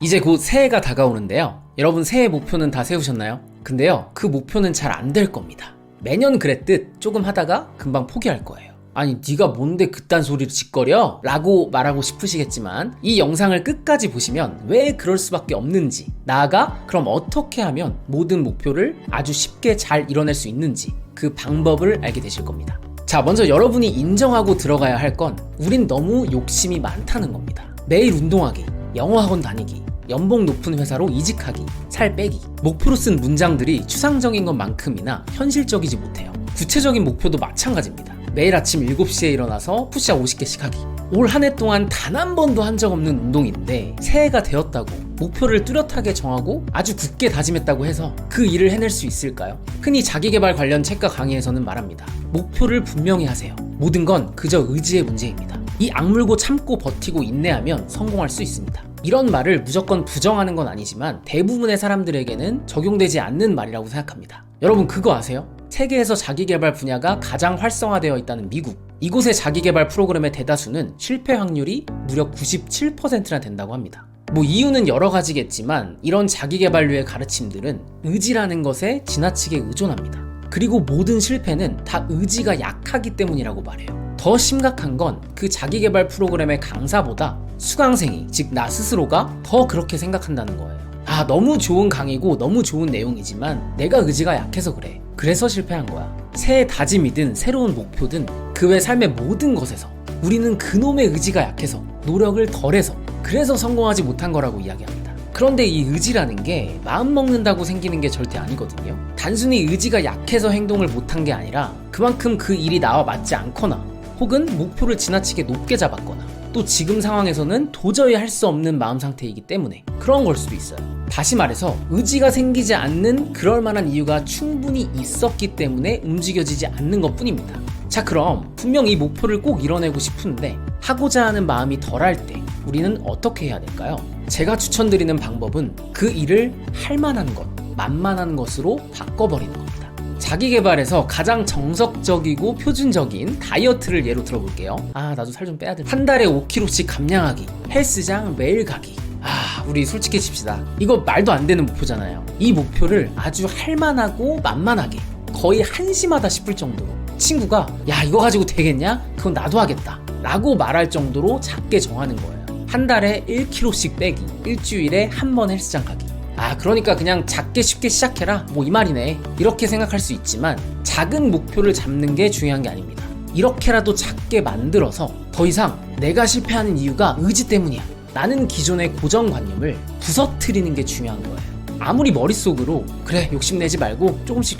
이제 곧 새해가 다가오는데요. 여러분 새해 목표는 다 세우셨나요? 근데요, 그 목표는 잘 안 될 겁니다. 매년 그랬듯 조금 하다가 금방 포기할 거예요. 아니 네가 뭔데 그딴 소리를 짓거려? 라고 말하고 싶으시겠지만 이 영상을 끝까지 보시면 왜 그럴 수밖에 없는지, 나아가 그럼 어떻게 하면 모든 목표를 아주 쉽게 잘 이뤄낼 수 있는지 그 방법을 알게 되실 겁니다. 자, 먼저 여러분이 인정하고 들어가야 할 건 우린 너무 욕심이 많다는 겁니다. 매일 운동하기, 영어학원 다니기, 연봉 높은 회사로 이직하기, 살 빼기, 목표로 쓴 문장들이 추상적인 것만큼이나 현실적이지 못해요. 구체적인 목표도 마찬가지입니다. 매일 아침 7시에 일어나서 푸시업 50개씩 하기. 올 한 해 동안 단 한 번도 한 적 없는 운동인데 새해가 되었다고 목표를 뚜렷하게 정하고 아주 굳게 다짐했다고 해서 그 일을 해낼 수 있을까요? 흔히 자기계발 관련 책과 강의에서는 말합니다. 목표를 분명히 하세요. 모든 건 그저 의지의 문제입니다. 이 악물고 참고 버티고 인내하면 성공할 수 있습니다. 이런 말을 무조건 부정하는 건 아니지만 대부분의 사람들에게는 적용되지 않는 말이라고 생각합니다. 여러분 그거 아세요? 세계에서 자기계발 분야가 가장 활성화되어 있다는 미국, 이곳의 자기계발 프로그램의 대다수는 실패 확률이 무려 97%나 된다고 합니다. 이유는 여러 가지겠지만 이런 자기계발류의 가르침들은 의지라는 것에 지나치게 의존합니다. 그리고 모든 실패는 다 의지가 약하기 때문이라고 말해요. 더 심각한 건 그 자기계발 프로그램의 강사보다 수강생이, 즉 나 스스로가 더 그렇게 생각한다는 거예요. 아, 너무 좋은 강의고 너무 좋은 내용이지만 내가 의지가 약해서 그래. 그래서 실패한 거야. 새 다짐이든 새로운 목표든 그 외 삶의 모든 것에서 우리는 그놈의 의지가 약해서 노력을 덜해서 그래서 성공하지 못한 거라고 이야기합니다. 그런데 이 의지라는 게 마음 먹는다고 생기는 게 절대 아니거든요. 단순히 의지가 약해서 행동을 못한 게 아니라 그만큼 그 일이 나와 맞지 않거나 혹은 목표를 지나치게 높게 잡았거나 또 지금 상황에서는 도저히 할 수 없는 마음 상태이기 때문에 그런 걸 수도 있어요. 다시 말해서 의지가 생기지 않는 그럴 만한 이유가 충분히 있었기 때문에 움직여지지 않는 것 뿐입니다. 자, 그럼 분명 이 목표를 꼭 이뤄내고 싶은데 하고자 하는 마음이 덜할 때 우리는 어떻게 해야 될까요? 제가 추천드리는 방법은 그 일을 할 만한 것, 만만한 것으로 바꿔버리는 겁니다. 자기계발에서 가장 정석적이고 표준적인 다이어트를 예로 들어볼게요. 아, 나도 살 좀 빼야 돼. 한 달에 5kg씩 감량하기, 헬스장 매일 가기. 아, 우리 솔직히 칩시다. 이거 말도 안 되는 목표잖아요. 이 목표를 아주 할만하고 만만하게, 거의 한심하다 싶을 정도로 친구가 야 이거 가지고 되겠냐? 그건 나도 하겠다 라고 말할 정도로 작게 정하는 거예요. 한 달에 1kg씩 빼기, 일주일에 한 번 헬스장 가기. 아, 그러니까 그냥 작게 쉽게 시작해라 이 말이네, 이렇게 생각할 수 있지만 작은 목표를 잡는 게 중요한 게 아닙니다. 이렇게라도 작게 만들어서 더 이상 내가 실패하는 이유가 의지 때문이야 라는 기존의 고정관념을 부서뜨리는 게 중요한 거예요. 아무리 머릿속으로 그래 욕심내지 말고 조금씩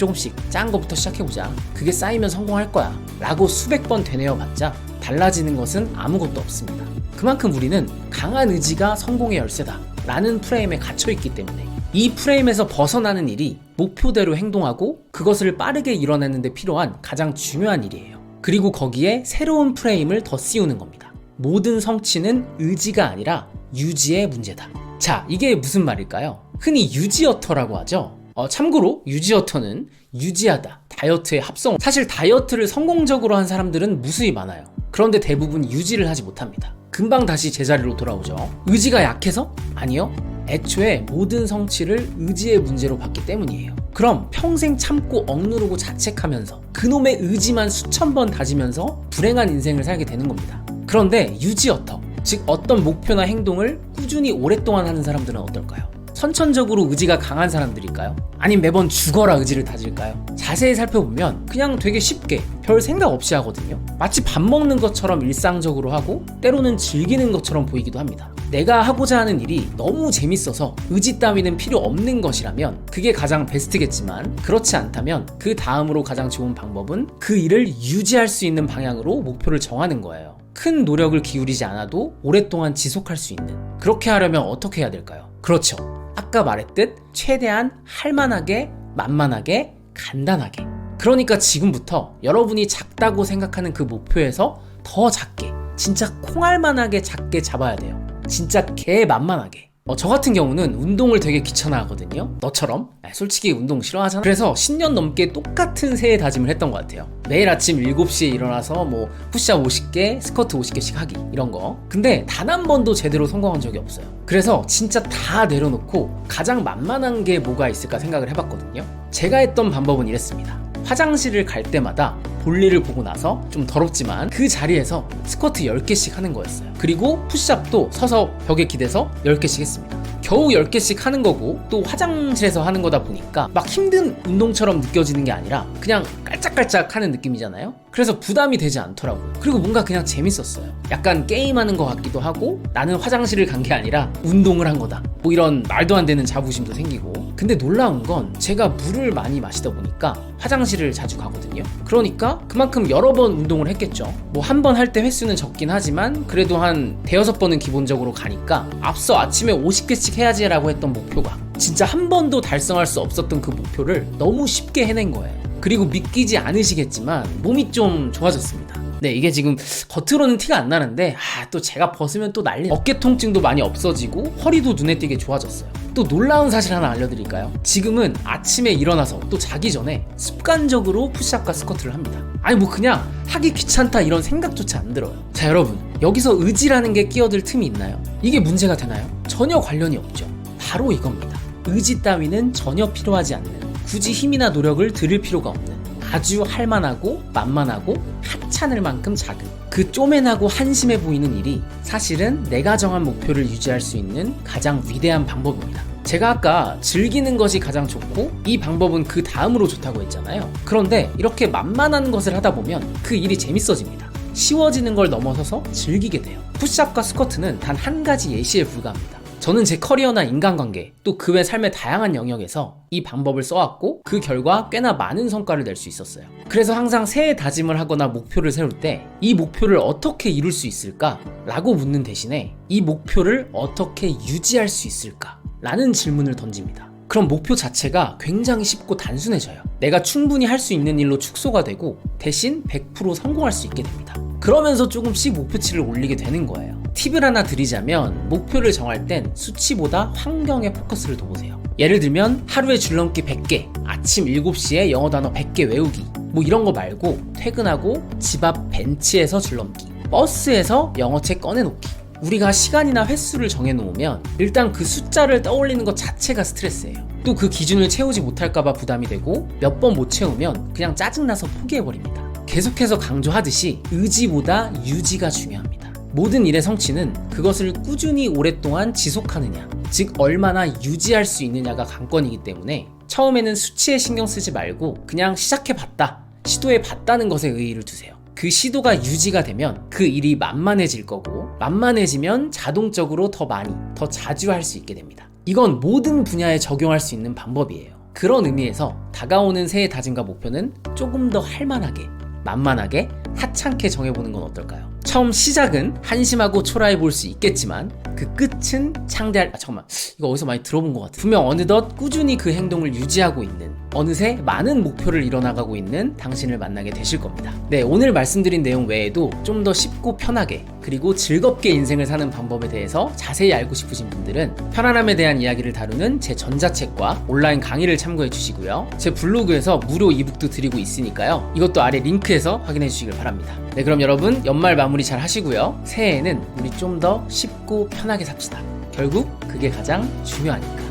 작은 거부터 시작해보자, 그게 쌓이면 성공할 거야 라고 수백 번 되뇌어봤자 달라지는 것은 아무것도 없습니다. 그만큼 우리는 강한 의지가 성공의 열쇠다 라는 프레임에 갇혀있기 때문에 이 프레임에서 벗어나는 일이 목표대로 행동하고 그것을 빠르게 이뤄내는 데 필요한 가장 중요한 일이에요. 그리고 거기에 새로운 프레임을 더 씌우는 겁니다. 모든 성취는 의지가 아니라 유지의 문제다. 자, 이게 무슨 말일까요? 흔히 유지어터라고 하죠. 참고로 유지어터는 유지하다, 다이어트의 합성. 사실 다이어트를 성공적으로 한 사람들은 무수히 많아요. 그런데 대부분 유지를 하지 못합니다. 금방 다시 제자리로 돌아오죠. 의지가 약해서? 아니요. 애초에 모든 성취를 의지의 문제로 봤기 때문이에요. 그럼 평생 참고 억누르고 자책하면서 그놈의 의지만 수천 번 다지면서 불행한 인생을 살게 되는 겁니다. 그런데 유지어터, 즉 어떤 목표나 행동을 꾸준히 오랫동안 하는 사람들은 어떨까요? 선천적으로 의지가 강한 사람들일까요? 아니면 매번 죽어라 의지를 다질까요? 자세히 살펴보면 그냥 되게 쉽게 별 생각 없이 하거든요. 마치 밥 먹는 것처럼 일상적으로 하고 때로는 즐기는 것처럼 보이기도 합니다. 내가 하고자 하는 일이 너무 재밌어서 의지 따위는 필요 없는 것이라면 그게 가장 베스트겠지만, 그렇지 않다면 그 다음으로 가장 좋은 방법은 그 일을 유지할 수 있는 방향으로 목표를 정하는 거예요. 큰 노력을 기울이지 않아도 오랫동안 지속할 수 있는, 그렇게 하려면 어떻게 해야 될까요? 그렇죠. 아까 말했듯 최대한 할만하게, 만만하게, 간단하게. 그러니까 지금부터 여러분이 작다고 생각하는 그 목표에서 더 작게, 진짜 콩알만하게 작게 잡아야 돼요. 진짜 개만만하게. 저 같은 경우는 운동을 되게 귀찮아 하거든요. 너처럼 솔직히 운동 싫어하잖아. 그래서 10년 넘게 똑같은 새해 다짐을 했던 것 같아요. 매일 아침 7시에 일어나서 뭐 푸시업 50개, 스쿼트 50개씩 하기 이런 거. 근데 단 한 번도 제대로 성공한 적이 없어요. 그래서 진짜 다 내려놓고 가장 만만한 게 뭐가 있을까 생각을 해봤거든요. 제가 했던 방법은 이랬습니다. 화장실을 갈 때마다 볼일을 보고 나서 좀 더럽지만 그 자리에서 스쿼트 10개씩 하는 거였어요. 그리고 푸시업도 서서 벽에 기대서 10개씩 했습니다. 겨우 10개씩 하는 거고 또 화장실에서 하는 거다 보니까 막 힘든 운동처럼 느껴지는 게 아니라 그냥 깔짝깔짝 하는 느낌이잖아요. 그래서 부담이 되지 않더라고요. 그리고 뭔가 그냥 재밌었어요. 약간 게임하는 것 같기도 하고 나는 화장실을 간 게 아니라 운동을 한 거다, 뭐 이런 말도 안 되는 자부심도 생기고. 근데 놀라운 건 제가 물을 많이 마시다 보니까 화장실을 자주 가거든요. 그러니까 그만큼 여러 번 운동을 했겠죠. 뭐 한 번 할 때 횟수는 적긴 하지만 그래도 한 대여섯 번은 기본적으로 가니까 앞서 아침에 50개씩 해야지 라고 했던 목표가 진짜 한 번도 달성할 수 없었던 그 목표를 너무 쉽게 해낸 거예요. 그리고 믿기지 않으시겠지만 몸이 좀 좋아졌습니다. 네, 이게 지금 겉으로는 티가 안 나는데 또 제가 벗으면 또 난리. 어깨 통증도 많이 없어지고 허리도 눈에 띄게 좋아졌어요. 또 놀라운 사실 하나 알려드릴까요? 지금은 아침에 일어나서 또 자기 전에 습관적으로 푸시업과 스쿼트를 합니다. 아니 뭐 그냥 하기 귀찮다 이런 생각조차 안 들어요. 자, 여러분, 여기서 의지라는 게 끼어들 틈이 있나요? 이게 문제가 되나요? 전혀 관련이 없죠. 바로 이겁니다. 의지 따위는 전혀 필요하지 않는, 굳이 힘이나 노력을 들일 필요가 없는, 아주 할만하고 만만하고 하찮을 만큼 작은, 그 쪼맨하고 한심해 보이는 일이 사실은 내가 정한 목표를 유지할 수 있는 가장 위대한 방법입니다. 제가 아까 즐기는 것이 가장 좋고 이 방법은 그 다음으로 좋다고 했잖아요. 그런데 이렇게 만만한 것을 하다 보면 그 일이 재밌어집니다. 쉬워지는 걸 넘어서서 즐기게 돼요. 푸시업과 스쿼트는 단 한 가지 예시에 불과합니다. 저는 제 커리어나 인간관계, 또 그 외 삶의 다양한 영역에서 이 방법을 써왔고 그 결과 꽤나 많은 성과를 낼 수 있었어요. 그래서 항상 새해 다짐을 하거나 목표를 세울 때 이 목표를 어떻게 이룰 수 있을까? 라고 묻는 대신에 이 목표를 어떻게 유지할 수 있을까? 라는 질문을 던집니다. 그럼 목표 자체가 굉장히 쉽고 단순해져요. 내가 충분히 할 수 있는 일로 축소가 되고 대신 100% 성공할 수 있게 됩니다. 그러면서 조금씩 목표치를 올리게 되는 거예요. 팁을 하나 드리자면 목표를 정할 땐 수치보다 환경에 포커스를 둬보세요. 예를 들면 하루에 줄넘기 100개, 아침 7시에 영어 단어 100개 외우기, 뭐 이런 거 말고 퇴근하고 집 앞 벤치에서 줄넘기, 버스에서 영어책 꺼내놓기. 우리가 시간이나 횟수를 정해놓으면 일단 그 숫자를 떠올리는 것 자체가 스트레스예요. 또 그 기준을 채우지 못할까봐 부담이 되고 몇 번 못 채우면 그냥 짜증나서 포기해버립니다. 계속해서 강조하듯이 의지보다 유지가 중요합니다. 모든 일의 성취는 그것을 꾸준히 오랫동안 지속하느냐, 즉 얼마나 유지할 수 있느냐가 관건이기 때문에 처음에는 수치에 신경 쓰지 말고 그냥 시작해봤다, 시도해봤다는 것에 의의를 두세요. 그 시도가 유지가 되면 그 일이 만만해질 거고, 만만해지면 자동적으로 더 많이, 더 자주 할 수 있게 됩니다. 이건 모든 분야에 적용할 수 있는 방법이에요. 그런 의미에서 다가오는 새해 다짐과 목표는 조금 더 할만하게, 만만하게, 하찮게 정해보는 건 어떨까요? 처음 시작은 한심하고 초라해 보일 수 있겠지만 그 끝은 창대할... 잠깐만, 이거 어디서 많이 들어본 것 같아. 분명 어느덧 꾸준히 그 행동을 유지하고 있는, 어느새 많은 목표를 이뤄나가고 있는 당신을 만나게 되실 겁니다. 네, 오늘 말씀드린 내용 외에도 좀 더 쉽고 편하게 그리고 즐겁게 인생을 사는 방법에 대해서 자세히 알고 싶으신 분들은 편안함에 대한 이야기를 다루는 제 전자책과 온라인 강의를 참고해 주시고요. 제 블로그에서 무료 이북도 드리고 있으니까요. 이것도 아래 링크에서 확인해 주시길 바랍니다. 네, 그럼 여러분 연말 마무리 잘 하시고요. 새해에는 우리 좀 더 쉽고 편하게 삽시다. 결국 그게 가장 중요하니까.